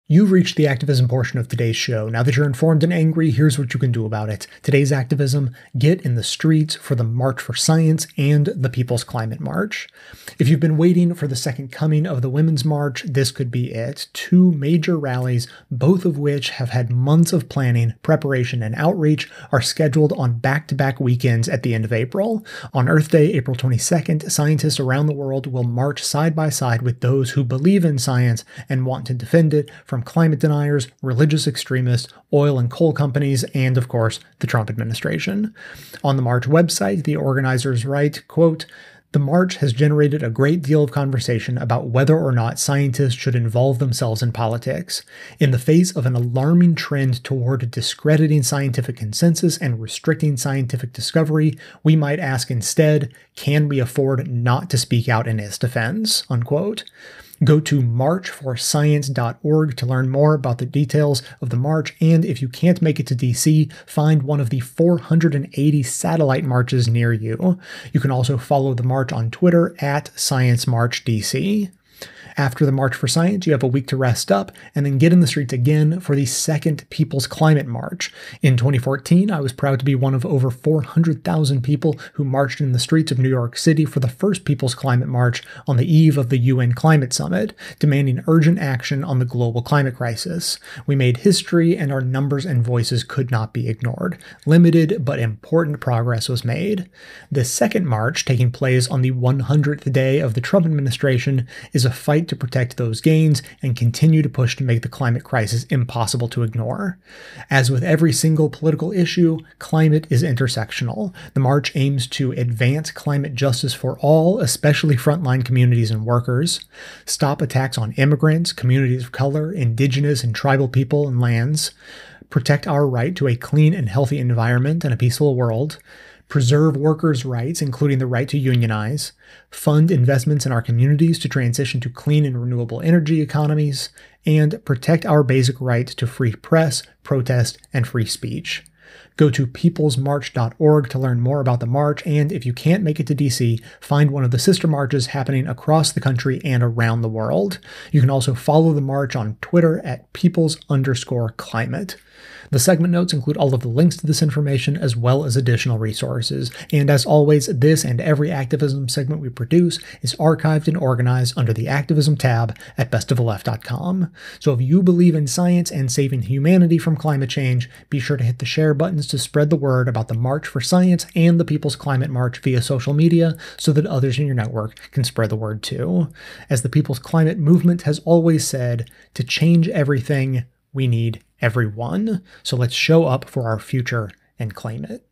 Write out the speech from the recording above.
You've reached the activism portion of today's show. Now that you're informed and angry, here's what you can do about it. Today's activism: get in the streets for the March for Science and the People's Climate March. If you've been waiting for the second coming of the Women's March, this could be it. Two major rallies, both of which have had months of planning, preparation, and outreach, are scheduled on back-to-back weekends at the end of April. On Earth Day, April 22nd, scientists around the world will march side by side with those who believe in science and want to defend it from climate deniers, religious extremists, oil and coal companies, and of course, the Trump administration. On the March website, the organizers write, quote, "The March has generated a great deal of conversation about whether or not scientists should involve themselves in politics. In the face of an alarming trend toward discrediting scientific consensus and restricting scientific discovery, we might ask instead, can we afford not to speak out in its defense?" Unquote. Go to marchforscience.org to learn more about the details of the march, and if you can't make it to DC, find one of the 480 satellite marches near you. You can also follow the march on Twitter at ScienceMarchDC. After the March for Science, you have a week to rest up and then get in the streets again for the second People's Climate March. In 2014, I was proud to be one of over 400,000 people who marched in the streets of New York City for the first People's Climate March on the eve of the UN Climate Summit, demanding urgent action on the global climate crisis. We made history, and our numbers and voices could not be ignored. Limited but important progress was made. The second march, taking place on the 100th day of the Trump administration, is a fight to protect those gains and continue to push to make the climate crisis impossible to ignore. As with every single political issue, climate is intersectional. The march aims to advance climate justice for all, especially frontline communities and workers, stop attacks on immigrants, communities of color, indigenous and tribal people and lands, protect our right to a clean and healthy environment and a peaceful world, preserve workers' rights, including the right to unionize, fund investments in our communities to transition to clean and renewable energy economies, and protect our basic right to free press, protest, and free speech. Go to peoplesmarch.org to learn more about the march, and if you can't make it to DC, find one of the sister marches happening across the country and around the world. You can also follow the march on Twitter at peoples_climate. The segment notes include all of the links to this information as well as additional resources. And as always, this and every activism segment we produce is archived and organized under the Activism tab at bestoftheleft.com. So if you believe in science and saving humanity from climate change, be sure to hit the share buttons to spread the word about the March for Science and the People's Climate March via social media so that others in your network can spread the word too. As the People's Climate Movement has always said, to change everything, we need everyone. So let's show up for our future and claim it.